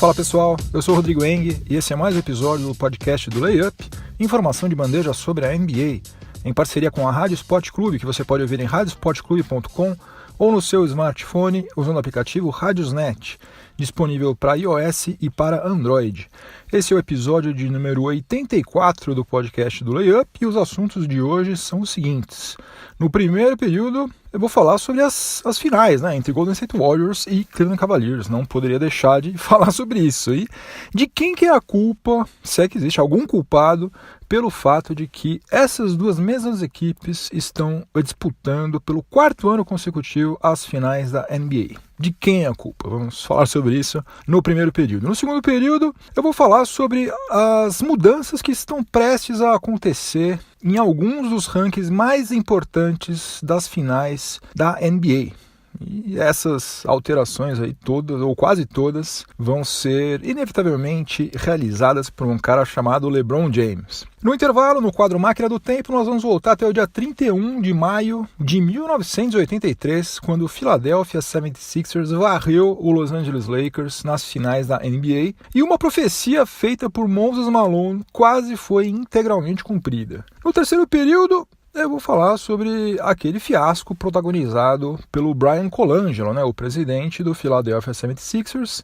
Fala pessoal, eu sou o Rodrigo Eng e esse é mais um episódio do podcast do Layup, informação de bandeja sobre a NBA, em parceria com a Rádio Sport Clube, que você pode ouvir em radiosportclube.com ou no seu smartphone usando o aplicativo Radiosnet, disponível para iOS e para Android. Esse é o episódio de número 84 do podcast do Layup e os assuntos de hoje são os seguintes. No primeiro período, eu vou falar sobre as finais, entre Golden State Warriors e Cleveland Cavaliers. Não poderia deixar de falar sobre isso. E de quem que é a culpa, se é que existe algum culpado, pelo fato de que essas duas mesmas equipes estão disputando pelo quarto ano consecutivo as finais da NBA. De quem é a culpa? Vamos falar sobre isso no primeiro período. No segundo período, eu vou falar sobre as mudanças que estão prestes a acontecer em alguns dos rankings mais importantes das finais da NBA. E essas alterações aí todas, ou quase todas, vão ser inevitavelmente realizadas por um cara chamado LeBron James. No intervalo, no quadro Máquina do Tempo, nós vamos voltar até o dia 31 de maio de 1983, quando o Philadelphia 76ers varreu o Los Angeles Lakers nas finais da NBA, e uma profecia feita por Moses Malone quase foi integralmente cumprida. No terceiro período, eu vou falar sobre aquele fiasco protagonizado pelo Bryan Colangelo, o presidente do Philadelphia 76ers,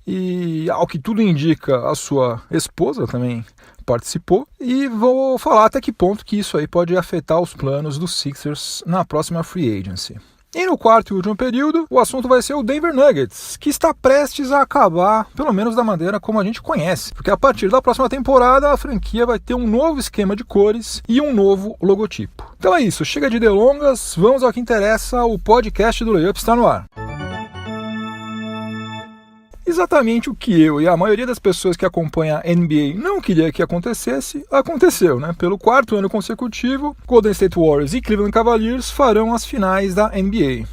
e ao que tudo indica, a sua esposa também participou, e vou falar até que ponto que isso aí pode afetar os planos dos Sixers na próxima Free Agency. E no quarto e último período, o assunto vai ser o Denver Nuggets, que está prestes a acabar, pelo menos da maneira como a gente conhece. Porque a partir da próxima temporada, a franquia vai ter um novo esquema de cores e um novo logotipo. Então é isso, chega de delongas, vamos ao que interessa, o podcast do Layup está no ar. Exatamente o que eu e a maioria das pessoas que acompanham a NBA não queria que acontecesse, aconteceu, Pelo quarto ano consecutivo, Golden State Warriors e Cleveland Cavaliers farão as finais da NBA.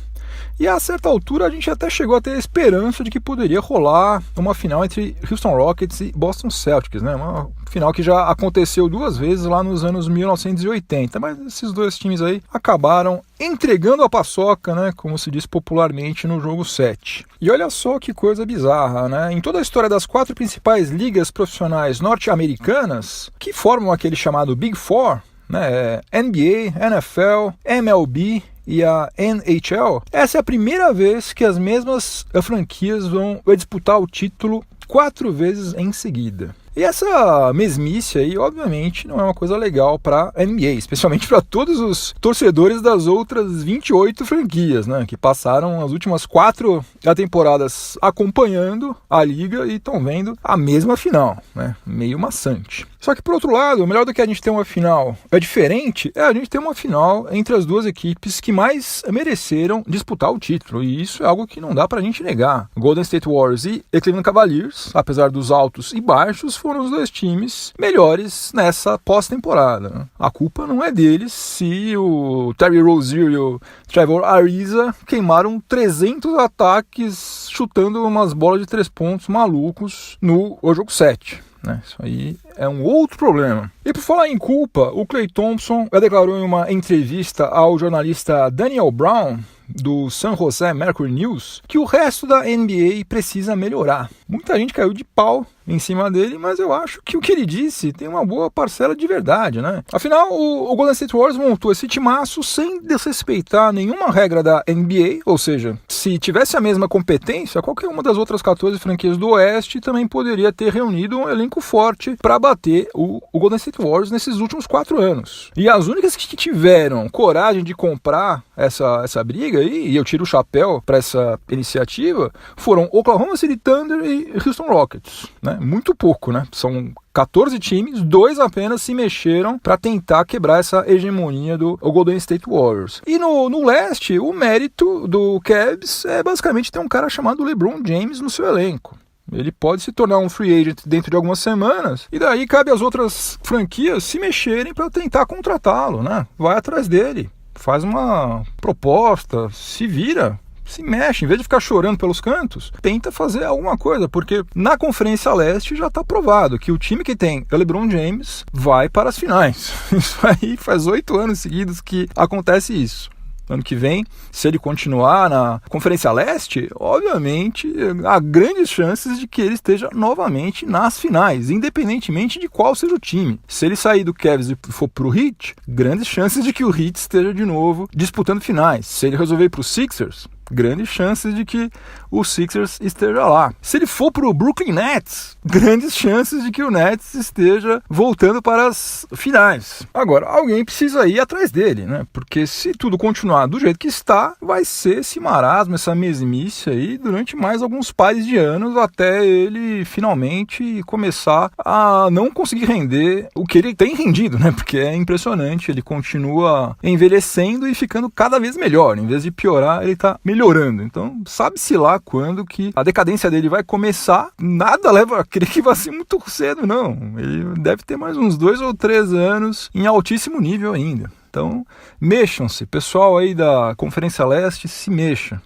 E a certa altura a gente até chegou a ter a esperança de que poderia rolar uma final entre Houston Rockets e Boston Celtics, Uma final que já aconteceu duas vezes lá nos anos 1980, mas esses dois times aí acabaram entregando a paçoca, como se diz popularmente no jogo 7. E olha só que coisa bizarra, Em toda a história das quatro principais ligas profissionais norte-americanas, que formam aquele chamado Big Four, NBA, NFL, MLB e a NHL, essa é a primeira vez que as mesmas franquias vão disputar o título 4 vezes em seguida. E essa mesmice aí, obviamente, não é uma coisa legal para a NBA, especialmente para todos os torcedores das outras 28 franquias, que passaram as últimas 4 temporadas acompanhando a liga e estão vendo a mesma final, meio maçante. Só que, por outro lado, melhor do que a gente ter uma final diferente, a gente ter uma final entre as duas equipes que mais mereceram disputar o título, e isso é algo que não dá pra gente negar. Golden State Warriors e Cleveland Cavaliers, apesar dos altos e baixos, foram os dois times melhores nessa pós-temporada. A culpa não é deles se o Terry Rozier e o Trevor Ariza queimaram 300 ataques chutando umas bolas de 3 pontos malucos no jogo 7. Isso aí é um outro problema. E por falar em culpa, o Klay Thompson declarou em uma entrevista ao jornalista Daniel Brown, do San Jose Mercury News, que o resto da NBA precisa melhorar. Muita gente caiu de pau em cima dele, mas eu acho que o que ele disse tem uma boa parcela de verdade, Afinal, o Golden State Warriors montou esse timaço sem desrespeitar nenhuma regra da NBA, ou seja, se tivesse a mesma competência, qualquer uma das outras 14 franquias do Oeste também poderia ter reunido um elenco forte para bater o Golden State Warriors nesses últimos 4 anos. E as únicas que tiveram coragem de comprar essa briga aí, e eu tiro o chapéu para essa iniciativa, foram Oklahoma City Thunder e Houston Rockets, Muito pouco, São 14 times, 2 apenas se mexeram para tentar quebrar essa hegemonia do Golden State Warriors. E no leste, o mérito do Cavs é basicamente ter um cara chamado LeBron James no seu elenco. Ele pode se tornar um free agent dentro de algumas semanas, e daí cabe às outras franquias se mexerem para tentar contratá-lo, Vai atrás dele, faz uma proposta, se vira, se mexe, em vez de ficar chorando pelos cantos, tenta fazer alguma coisa, porque na Conferência Leste já está provado que o time que tem o LeBron James vai para as finais. Isso aí faz 8 anos seguidos que acontece isso. ano que vem, se ele continuar na Conferência Leste, obviamente há grandes chances de que ele esteja novamente nas finais, independentemente de qual seja o time. Se ele sair do Cavs e for pro Heat, grandes chances de que o Heat esteja de novo disputando finais. Se ele resolver ir pro Sixers, grandes chances de que o Sixers esteja lá. Se ele for para o Brooklyn Nets, grandes chances de que o Nets esteja voltando para as finais. Agora, alguém precisa ir atrás dele, né? Porque se tudo continuar do jeito que está, vai ser esse marasmo, essa mesmice aí durante mais alguns pares de anos até ele finalmente começar a não conseguir render o que ele tem rendido, né? Porque é impressionante, ele continua envelhecendo e ficando cada vez melhor. Em vez de piorar, ele está melhorando. Então, sabe-se lá quando que a decadência dele vai começar. Nada leva a crer que vai ser muito cedo, não. Ele deve ter mais uns 2 ou 3 anos em altíssimo nível ainda. Então, mexam-se. Pessoal aí da Conferência Leste, se mexa.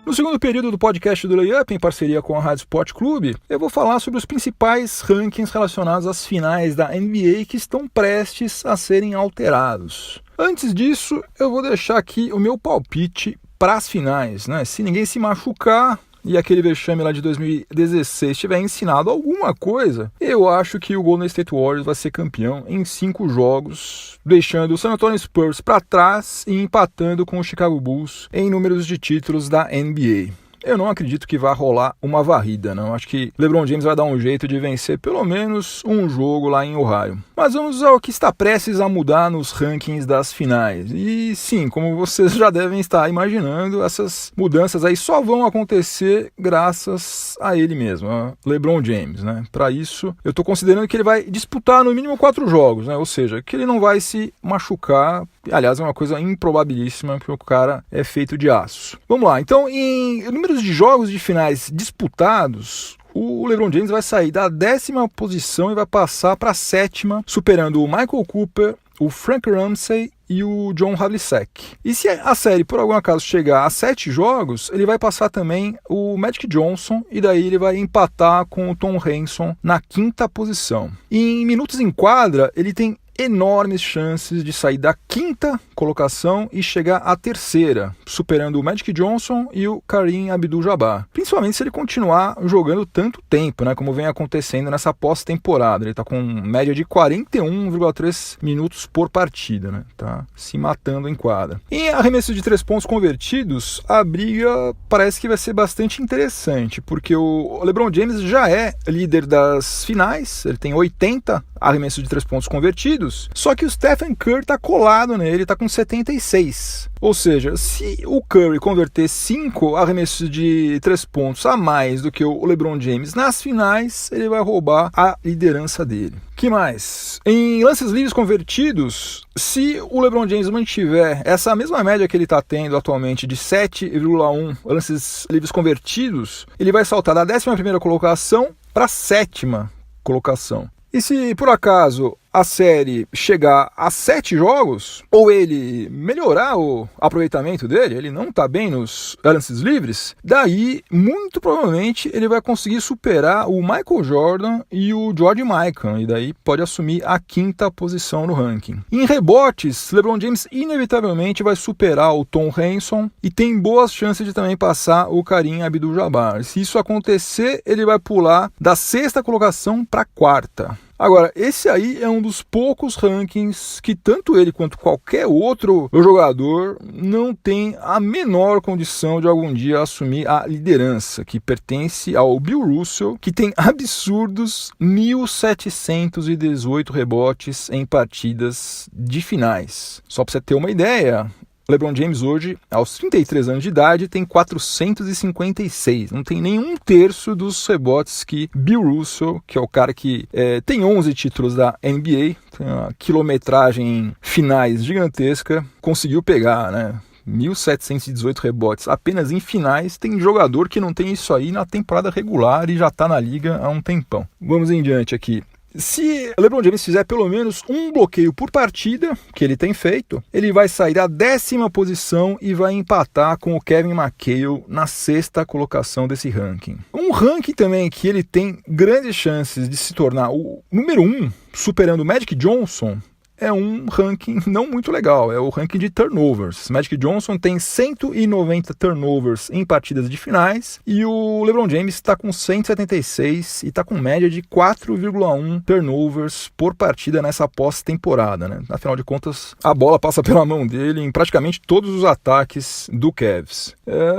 No segundo período do podcast do Layup, em parceria com a Rádio Sport Clube, eu vou falar sobre os principais rankings relacionados às finais da NBA que estão prestes a serem alterados. Antes disso, eu vou deixar aqui o meu palpite para as finais, né? Se ninguém se machucar e aquele vexame lá de 2016 tiver ensinado alguma coisa, eu acho que o Golden State Warriors vai ser campeão em 5 jogos, deixando o San Antonio Spurs para trás e empatando com o Chicago Bulls em números de títulos da NBA. Eu não acredito que vá rolar uma varrida, não. Acho que LeBron James vai dar um jeito de vencer pelo menos um jogo lá em Ohio. Mas vamos ao que está prestes a mudar nos rankings das finais. E sim, como vocês já devem estar imaginando, essas mudanças aí só vão acontecer graças a ele mesmo, a LeBron James, né? Para isso, eu estou considerando que ele vai disputar no mínimo 4 jogos, né? Ou seja, que ele não vai se machucar. Aliás, é uma coisa improbabilíssima, porque o cara é feito de aço. Vamos lá, então, em números de jogos de finais disputados, o LeBron James vai sair da 10ª posição e vai passar para a 7ª, superando o Michael Cooper, o Frank Ramsey e o John Havlicek. E se a série, por algum acaso, chegar a 7 jogos, ele vai passar também o Magic Johnson e daí ele vai empatar com o Tom Henson na 5ª posição. E em minutos em quadra, ele tem enormes chances de sair da 5ª colocação e chegar à 3ª, superando o Magic Johnson e o Kareem Abdul-Jabbar. Principalmente se ele continuar jogando tanto tempo, né, como vem acontecendo nessa pós-temporada. Ele está com média de 41,3 minutos por partida, né? Tá se matando em quadra. Em arremesso de 3 pontos convertidos, a briga parece que vai ser bastante interessante, porque o LeBron James já é líder das finais, ele tem 80 arremessos de 3 pontos convertidos, só que o Stephen Curry está colado nele, está com 76. Ou seja, se o Curry converter 5 arremessos de 3 pontos a mais do que o LeBron James nas finais, ele vai roubar a liderança dele. Que mais? Em lances livres convertidos, se o LeBron James mantiver essa mesma média que ele está tendo atualmente de 7,1 lances livres convertidos, ele vai saltar da 11ª colocação para a 7ª colocação. E se por acaso a série chegar a 7 jogos, ou ele melhorar o aproveitamento dele, ele não está bem nos lances livres, daí muito provavelmente ele vai conseguir superar o Michael Jordan e o George Mikan, e daí pode assumir a 5ª posição no ranking. Em rebotes, LeBron James inevitavelmente vai superar o Tom Henson e tem boas chances de também passar o Kareem Abdul-Jabbar. Se isso acontecer, ele vai pular da 6ª colocação para a 4ª. Agora, esse aí é um dos poucos rankings que tanto ele quanto qualquer outro jogador não tem a menor condição de algum dia assumir a liderança, que pertence ao Bill Russell, que tem absurdos 1.718 rebotes em partidas de finais. Só para você ter uma ideia, LeBron James hoje, aos 33 anos de idade, tem 456. Não tem nenhum terço dos rebotes que Bill Russell, que é o cara que tem 11 títulos da NBA, tem uma quilometragem em finais gigantesca, conseguiu pegar, né? 1.718 rebotes apenas em finais. Tem jogador que não tem isso aí na temporada regular e já está na liga há um tempão. Vamos em diante aqui. Se LeBron James fizer pelo menos um bloqueio por partida, que ele tem feito, ele vai sair da 10ª posição e vai empatar com o Kevin McHale na 6ª colocação desse ranking. Um ranking também que ele tem grandes chances de se tornar o número 1, superando o Magic Johnson, é um ranking não muito legal, é o ranking de turnovers. Magic Johnson tem 190 turnovers em partidas de finais e o LeBron James está com 176 e está com média de 4,1 turnovers por partida nessa pós-temporada, né? Afinal de contas, a bola passa pela mão dele em praticamente todos os ataques do Cavs.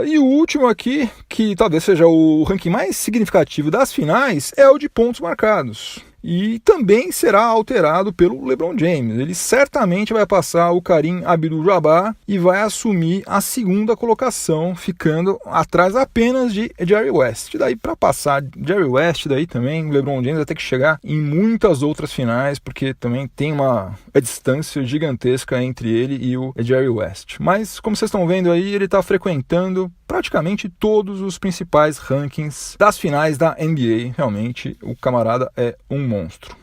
E o último aqui, que talvez seja o ranking mais significativo das finais, é o de pontos marcados. E também será alterado pelo LeBron James. Ele certamente vai passar o Kareem Abdul-Jabbar e vai assumir a segunda colocação, ficando atrás apenas de Jerry West. Daí, para passar Jerry West, daí também o LeBron James vai ter que chegar em muitas outras finais, porque também tem uma distância gigantesca entre ele e o Jerry West. Mas, como vocês estão vendo aí, ele está frequentando praticamente todos os principais rankings das finais da NBA. Realmente, o camarada é um monstro.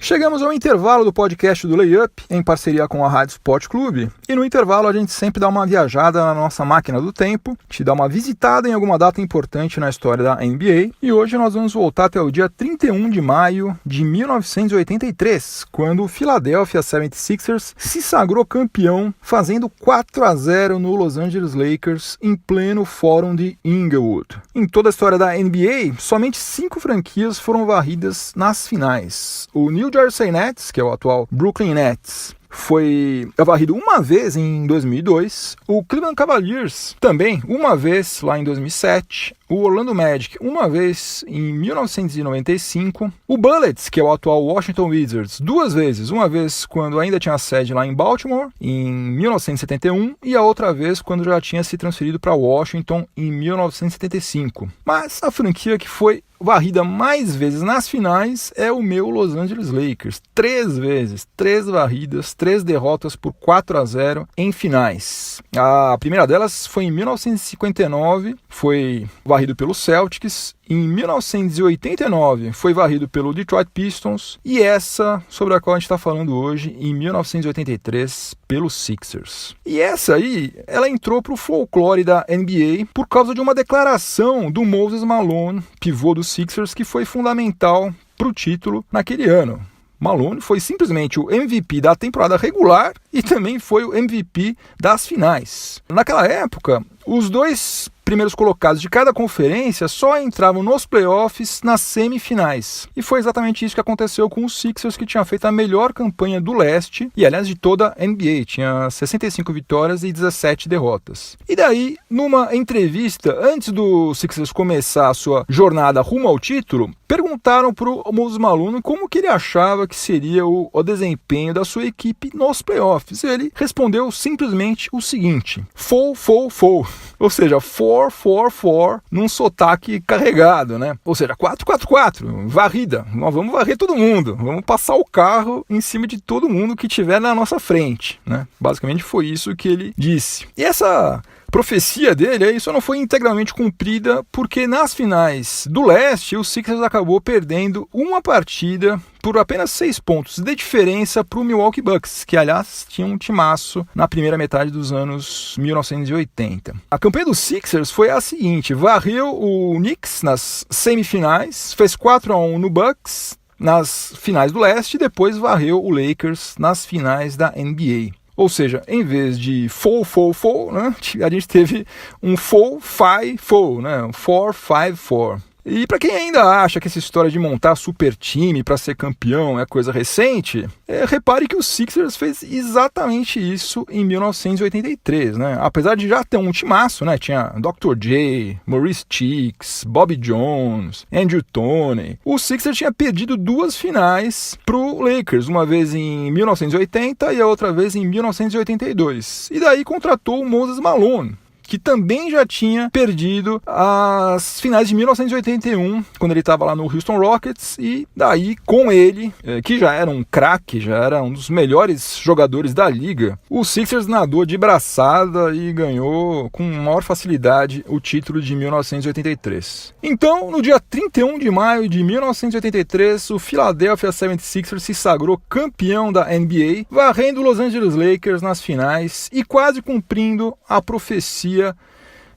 Chegamos ao intervalo do podcast do Layup, em parceria com a Rádio Sport Clube, e no intervalo a gente sempre dá uma viajada na nossa máquina do tempo, te dá uma visitada em alguma data importante na história da NBA, e hoje nós vamos voltar até o dia 31 de maio de 1983, quando o Philadelphia 76ers se sagrou campeão, fazendo 4-0 no Los Angeles Lakers em pleno Fórum de Inglewood. Em toda a história da NBA, somente 5 franquias foram varridas nas finais. O New Jersey Nets, que é o atual Brooklyn Nets, foi varrido uma vez em 2002, o Cleveland Cavaliers também uma vez lá em 2007, o Orlando Magic uma vez em 1995, o Bullets, que é o atual Washington Wizards, 2 vezes, uma vez quando ainda tinha sede lá em Baltimore, em 1971, e a outra vez quando já tinha se transferido para Washington em 1975. Mas a franquia que foi varrida mais vezes nas finais é o meu Los Angeles Lakers. 3 vezes, 3 varridas, 3 derrotas por 4-0 em finais. A primeira delas foi em 1959, foi varrido pelo Celtics. Em 1989 foi varrido pelo Detroit Pistons e essa sobre a qual a gente está falando hoje, em 1983, pelos Sixers. E essa aí, ela entrou para o folclore da NBA por causa de uma declaração do Moses Malone, pivô dos Sixers, que foi fundamental para o título naquele ano. Malone foi simplesmente o MVP da temporada regular e também foi o MVP das finais. Naquela época, os 2 primeiros colocados de cada conferência só entravam nos playoffs nas semifinais. E foi exatamente isso que aconteceu com os Sixers, que tinha feito a melhor campanha do leste, e aliás de toda a NBA, tinha 65 vitórias e 17 derrotas. E daí, numa entrevista, antes do Sixers começar a sua jornada rumo ao título, perguntaram para o Moses Malone como que ele achava que seria o desempenho da sua equipe nos playoffs. Ele respondeu simplesmente o seguinte: "Four, four, four", ou seja, 4-4-4 num sotaque carregado, né? Ou seja, 4-4-4, varrida. Nós vamos varrer todo mundo, vamos passar o carro em cima de todo mundo que tiver na nossa frente, né? Basicamente foi isso que ele disse. E essa profecia dele aí só não foi integralmente cumprida porque nas finais do leste o Sixers acabou perdendo uma partida por apenas 6 pontos de diferença para o Milwaukee Bucks, que aliás tinha um timaço na primeira metade dos anos 1980. A campanha dos Sixers foi a seguinte: varreu o Knicks nas semifinais, fez 4-1 no Bucks nas finais do leste e depois varreu o Lakers nas finais da NBA. Ou seja, em vez de 4-4-4, né, a gente teve um 4-5-4, né, um 4-5-4. E para quem ainda acha que essa história de montar super time para ser campeão é coisa recente, repare que o Sixers fez exatamente isso em 1983, né? Apesar de já ter um timaço, né? Tinha Dr. J, Maurice Cheeks, Bobby Jones, Andrew Toney. O Sixers tinha perdido 2 finais pro Lakers, uma vez em 1980 e a outra vez em 1982. E daí contratou o Moses Malone, que também já tinha perdido as finais de 1981, quando ele estava lá no Houston Rockets, e daí com ele, que já era um craque, já era um dos melhores jogadores da liga, o Sixers nadou de braçada e ganhou com maior facilidade o título de 1983. Então, no dia 31 de maio de 1983, o Philadelphia 76ers se sagrou campeão da NBA, varrendo o Los Angeles Lakers nas finais e quase cumprindo a profecia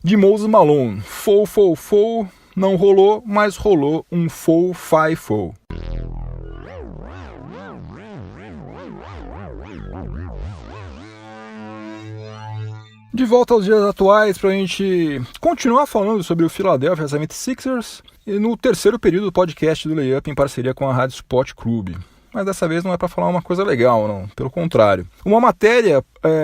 de Moses Malone. não rolou, mas rolou um fo-fi-fo. De volta aos dias atuais para a gente continuar falando sobre o Philadelphia 76ers e no terceiro período do podcast do Layup em parceria com a Rádio Sport Clube. Mas dessa vez não é para falar uma coisa legal, não. Pelo contrário. Uma matéria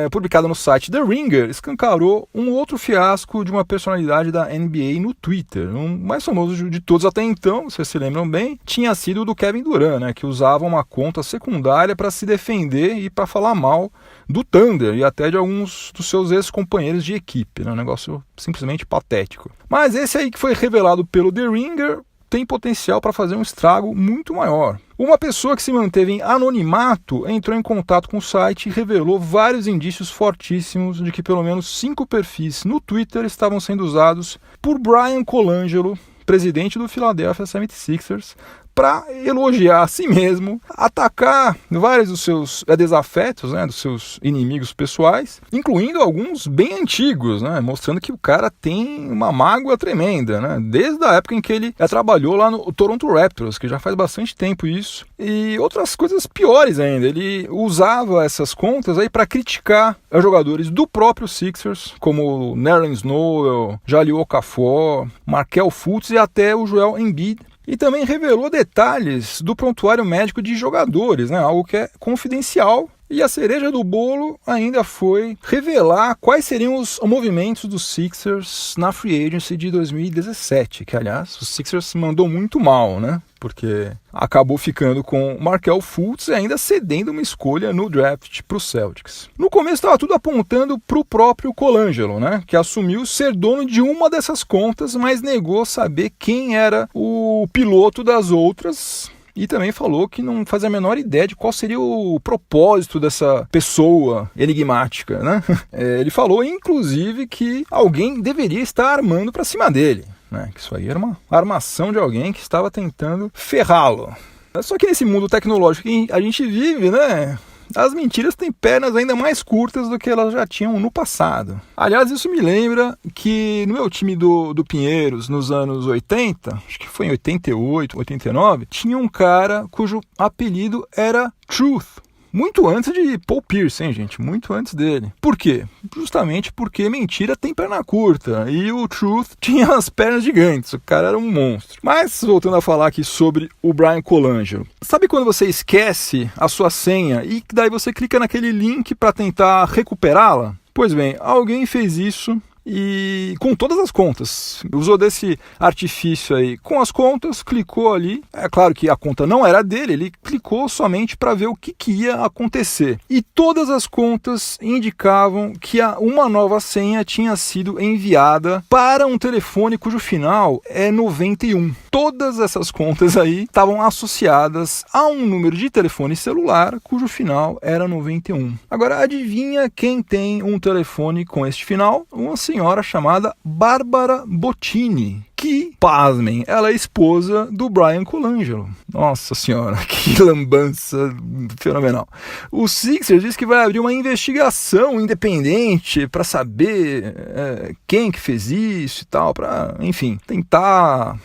publicada no site The Ringer escancarou um outro fiasco de uma personalidade da NBA no Twitter. O mais famoso de todos até então, se vocês se lembram bem, tinha sido o do Kevin Durant, né, que usava uma conta secundária para se defender e para falar mal do Thunder e até de alguns dos seus ex-companheiros de equipe. Né, um negócio simplesmente patético. Mas esse aí que foi revelado pelo The Ringer tem potencial para fazer um estrago muito maior. Uma pessoa que se manteve em anonimato entrou em contato com o site e revelou vários indícios fortíssimos de que pelo menos 5 perfis no Twitter estavam sendo usados por Bryan Colangelo, presidente do Philadelphia 76ers, para elogiar a si mesmo, atacar vários dos seus desafetos, né, dos seus inimigos pessoais, incluindo alguns bem antigos, né, mostrando que o cara tem uma mágoa tremenda, né, desde a época em que ele trabalhou lá no Toronto Raptors, que já faz bastante tempo isso, e outras coisas piores ainda. Ele usava essas contas aí para criticar os jogadores do próprio Sixers, como Nerlens Noel, Jahlil Okafor, Markelle Fultz e até o Joel Embiid. E também revelou detalhes do prontuário médico de jogadores, né? Algo que é confidencial. E a cereja do bolo ainda foi revelar quais seriam os movimentos dos Sixers na Free Agency de 2017, que, aliás, o Sixers mandou muito mal, né? Porque acabou ficando com Markelle Fultz e ainda cedendo uma escolha no draft para os Celtics. No começo estava tudo apontando para o próprio Colangelo, né? Que assumiu ser dono de uma dessas contas, mas negou saber quem era o piloto das outras. E também falou que não fazia a menor ideia de qual seria o propósito dessa pessoa enigmática, né? Ele falou, inclusive, que alguém deveria estar armando para cima dele, né? Que isso aí era uma armação de alguém que estava tentando ferrá-lo. Só que nesse mundo tecnológico que a gente vive, né? As mentiras têm pernas ainda mais curtas do que elas já tinham no passado. Aliás, isso me lembra que no meu time do Pinheiros, nos anos 80, acho que foi em 88, 89, tinha um cara cujo apelido era Truth. Muito antes de Paul Pierce, hein, gente? Muito antes dele. Por quê? Justamente porque mentira tem perna curta. E o Truth tinha as pernas gigantes. O cara era um monstro. Mas, voltando a falar aqui sobre o Bryan Colangelo. Sabe quando você esquece a sua senha e daí você clica naquele link para tentar recuperá-la? Pois bem, alguém fez isso e com todas as contas, usou desse artifício aí com as contas, clicou ali, é claro que a conta não era dele, ele clicou somente para ver o que ia acontecer, e todas as contas indicavam que uma nova senha tinha sido enviada para um telefone cujo final é 91. Todas essas contas aí estavam associadas a um número de telefone celular cujo final era 91. Agora adivinha quem tem um telefone com este final? Uma senhora chamada Bárbara Bottini, que, pasmem, ela é esposa do Bryan Colangelo. Nossa senhora, que lambança fenomenal. O Sixers diz que vai abrir uma investigação independente para saber quem que fez isso e tal, para, enfim, tentar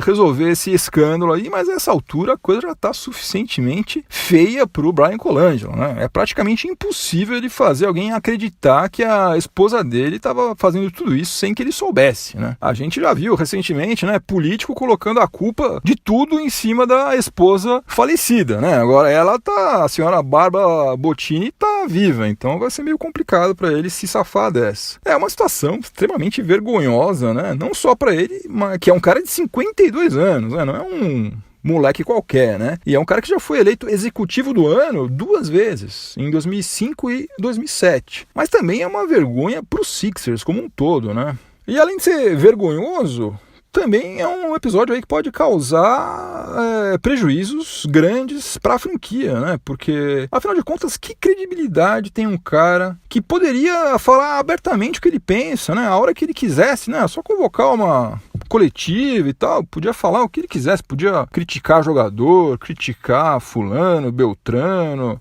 resolver esse escândalo aí, mas nessa altura a coisa já está suficientemente feia para o Bryan Colangelo, né? É praticamente impossível ele fazer alguém acreditar que a esposa dele estava fazendo tudo isso sem que ele soubesse, né? A gente já viu recentemente, né, político colocando a culpa de tudo em cima da esposa falecida, né? Agora a senhora Bárbara Bottini tá viva, então vai ser meio complicado para ele se safar dessa. É uma situação extremamente vergonhosa, né? Não só para ele, mas que é um cara de 52 anos, né? Não é um moleque qualquer, né? E é um cara que já foi eleito executivo do ano 2 vezes, em 2005 e 2007. Mas também é uma vergonha pro Sixers como um todo, né? E além de ser vergonhoso, também é um episódio aí que pode causar prejuízos grandes para a franquia, né? Porque, afinal de contas, que credibilidade tem um cara que poderia falar abertamente o que ele pensa, né? A hora que ele quisesse, né? Só convocar uma coletiva e tal, podia falar o que ele quisesse, podia criticar jogador, criticar fulano, beltrano,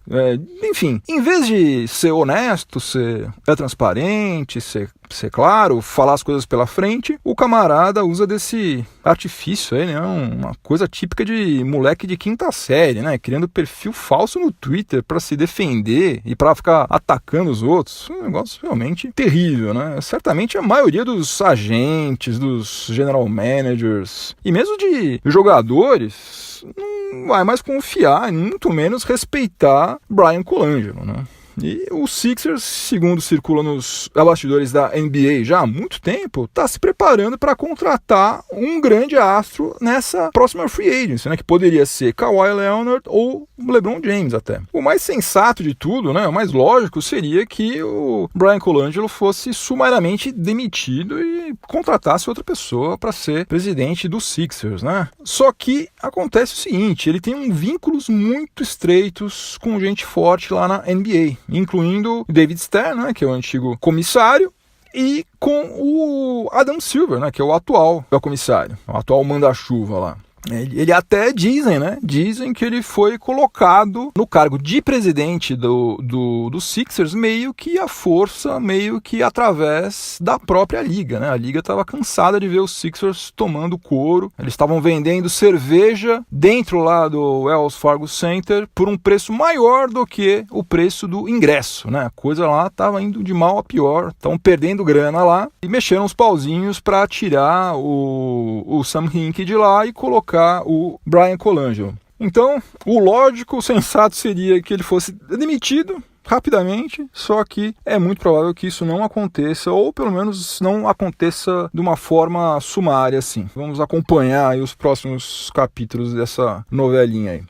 enfim, em vez de ser honesto, ser transparente, ser claro, falar as coisas pela frente, o camarada usa desse artifício aí, né? Uma coisa típica de moleque de quinta série, né? Criando perfil falso no Twitter para se defender e para ficar atacando os outros. Um negócio realmente terrível, né? Certamente a maioria dos agentes, dos general managers e mesmo de jogadores não vai mais confiar e muito menos respeitar Bryan Colangelo, né? E o Sixers, segundo circula nos bastidores da NBA já há muito tempo, está se preparando para contratar um grande astro nessa próxima free agency, né, que poderia ser Kawhi Leonard ou LeBron James até. O mais sensato de tudo, né, o mais lógico, seria que o Bryan Colangelo fosse sumariamente demitido e contratasse outra pessoa para ser presidente dos Sixers, né? Só que acontece o seguinte, ele tem vínculos muito estreitos com gente forte lá na NBA, incluindo David Stern, né, que é o antigo comissário, e com o Adam Silver, né, que é o atual comissário, o atual manda-chuva lá. Ele até dizem que ele foi colocado no cargo de presidente do Sixers meio que à força, meio que através da própria liga, né? A liga estava cansada de ver os Sixers tomando couro. Eles estavam vendendo cerveja dentro lá do Wells Fargo Center por um preço maior do que o preço do ingresso, né? A coisa lá estava indo de mal a pior, estavam perdendo grana lá e mexeram os pauzinhos para tirar o Sam Hinkie de lá e colocar o Bryan Colangelo. Então, o lógico, o sensato seria que ele fosse demitido rapidamente, só que é muito provável que isso não aconteça, ou pelo menos não aconteça de uma forma sumária assim. Vamos acompanhar aí os próximos capítulos dessa novelinha aí.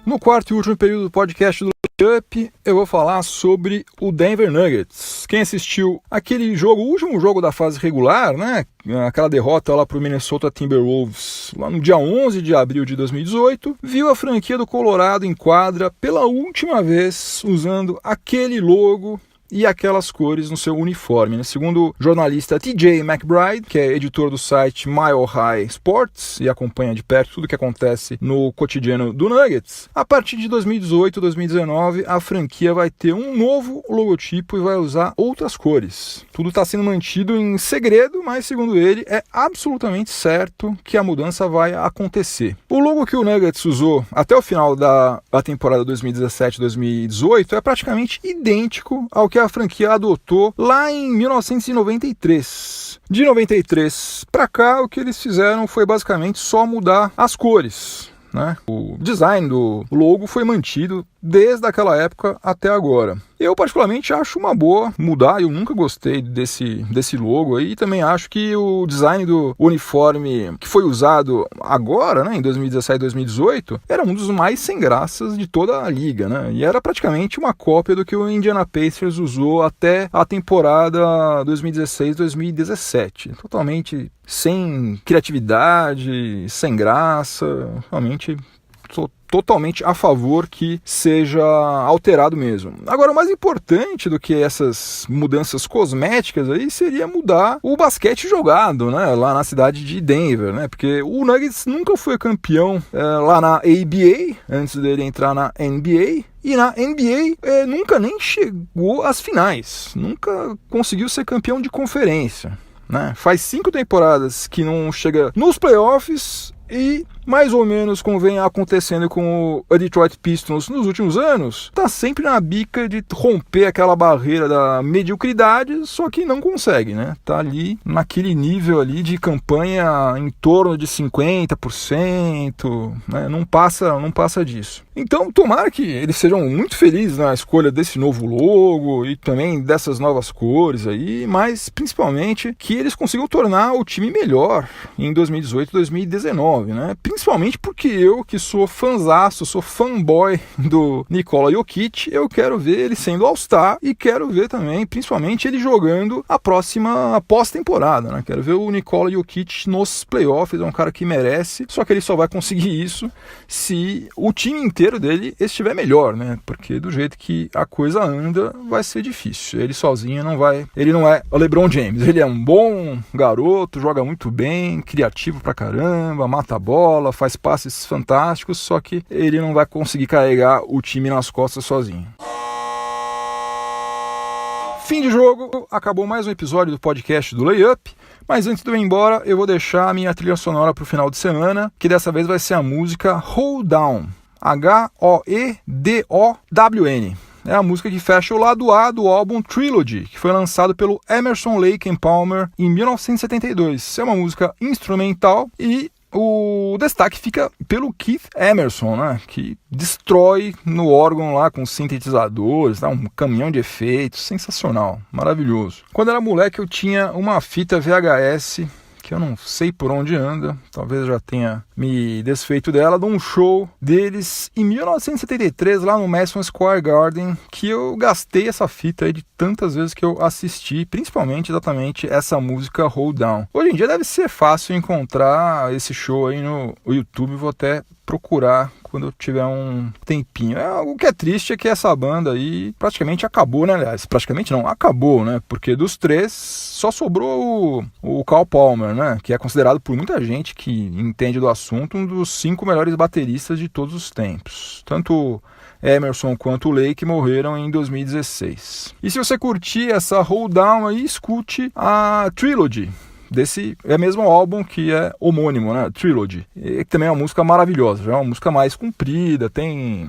No quarto e último período do podcast do Up, eu vou falar sobre o Denver Nuggets. Quem assistiu aquele jogo, o último jogo da fase regular, né? Aquela derrota lá para o Minnesota Timberwolves, lá no dia 11 de abril de 2018, viu a franquia do Colorado em quadra pela última vez usando aquele logo e aquelas cores no seu uniforme, né? Segundo o jornalista TJ McBride, que é editor do site Mile High Sports e acompanha de perto tudo que acontece no cotidiano do Nuggets, a partir de 2018 2019 a franquia vai ter um novo logotipo e vai usar outras cores. Tudo está sendo mantido em segredo, mas segundo ele é absolutamente certo que a mudança vai acontecer. O logo que o Nuggets usou até o final da temporada 2017-2018 é praticamente idêntico ao que a franquia adotou lá em 1993. De 93 para cá, o que eles fizeram foi basicamente só mudar as cores, né? O design do logo foi mantido desde aquela época até agora. Eu particularmente acho uma boa mudar, eu nunca gostei desse logo aí, e também acho que o design do uniforme que foi usado agora, né, em 2017 e 2018, era um dos mais sem graças de toda a liga, né, e era praticamente uma cópia do que o Indiana Pacers usou até a temporada 2016-2017, totalmente sem criatividade, sem graça, realmente sou totalmente a favor que seja alterado mesmo. Agora, o mais importante do que essas mudanças cosméticas aí seria mudar o basquete jogado, né, lá na cidade de Denver, né, porque o Nuggets nunca foi campeão lá na ABA, antes dele entrar na NBA, e na NBA nunca nem chegou às finais, nunca conseguiu ser campeão de conferência, né? Faz 5 temporadas que não chega nos playoffs e mais ou menos como vem acontecendo com o Detroit Pistons nos últimos anos, tá sempre na bica de romper aquela barreira da mediocridade, só que não consegue, né? Tá ali naquele nível ali de campanha em torno de 50%, né? Não passa disso. Então, tomara que eles sejam muito felizes na escolha desse novo logo e também dessas novas cores aí, mas principalmente que eles consigam tornar o time melhor em 2018 e 2019, né? principalmente porque eu, que sou fãzaço, sou fanboy do Nikola Jokic, eu quero ver ele sendo All-Star e quero ver também, principalmente, ele jogando a próxima pós-temporada, né? Quero ver o Nikola Jokic nos playoffs, é um cara que merece, só que ele só vai conseguir isso se o time inteiro dele estiver melhor, né? Porque do jeito que a coisa anda, vai ser difícil. Ele sozinho não vai... Ele não é o LeBron James, ele é um bom garoto, joga muito bem, criativo pra caramba, mata a bola, faz passes fantásticos, só que ele não vai conseguir carregar o time nas costas sozinho. Fim de jogo, acabou mais um episódio do podcast do Layup, mas antes de eu ir embora, eu vou deixar a minha trilha sonora para o final de semana, que dessa vez vai ser a música Hold Down, H-O-E-D-O-W-N. É a música que fecha o lado A do álbum Trilogy, que foi lançado pelo Emerson, Lake and Palmer em 1972. É uma música instrumental e o destaque fica pelo Keith Emerson, né, que destrói no órgão lá com sintetizadores, tá, um caminhão de efeitos, sensacional, maravilhoso. Quando era moleque eu tinha uma fita VHS, que eu não sei por onde anda, talvez eu já tenha me desfeito dela, de um show deles em 1973 lá no Madison Square Garden, que eu gastei essa fita aí de tantas vezes que eu assisti, principalmente exatamente essa música Hold Down. Hoje em dia deve ser fácil encontrar esse show aí no YouTube, vou até procurar quando eu tiver um tempinho. O que é triste é que essa banda aí praticamente acabou, né? Aliás, praticamente não, acabou, né? Porque dos três só sobrou o Carl Palmer, né? Que é considerado por muita gente que entende do assunto um dos 5 melhores bateristas de todos os tempos. Tanto Emerson quanto o Lake morreram em 2016. E se você curtir essa Hold Down aí, escute a Trilogy. Desse é mesmo álbum que é homônimo, né? Trilogy. E também é uma música maravilhosa, já é uma música mais comprida, tem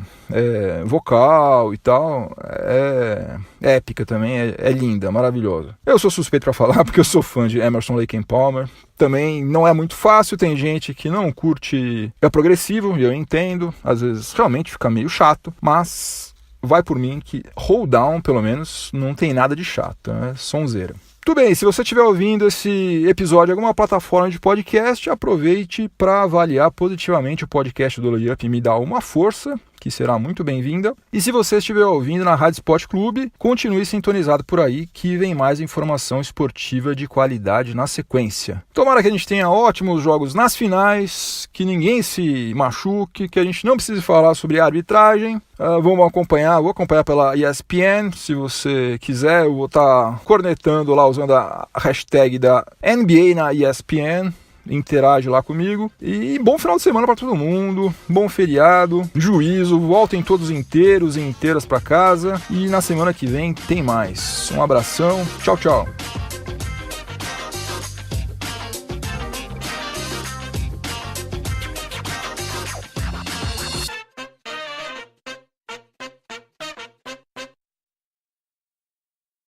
vocal e tal, é épica também, é linda, maravilhosa. Eu sou suspeito para falar porque eu sou fã de Emerson, Lake and Palmer. Também não é muito fácil, tem gente que não curte, é progressivo, e eu entendo, às vezes realmente fica meio chato, mas vai por mim que Hold Down, pelo menos, não tem nada de chato, é sonzeira. Tudo bem, se você estiver ouvindo esse episódio em alguma plataforma de podcast, aproveite para avaliar positivamente o podcast do Layup e me dar uma força, que será muito bem-vinda. E se você estiver ouvindo na Rádio Sport Clube, continue sintonizado por aí, que vem mais informação esportiva de qualidade na sequência. Tomara que a gente tenha ótimos jogos nas finais, que ninguém se machuque, que a gente não precise falar sobre arbitragem. Vou acompanhar pela ESPN, se você quiser, eu vou estar cornetando lá usando a hashtag da NBA na ESPN. Interage lá comigo. E bom final de semana para todo mundo, bom feriado, juízo, voltem todos inteiros e inteiras para casa. E na semana que vem tem mais. Um abração, tchau, tchau.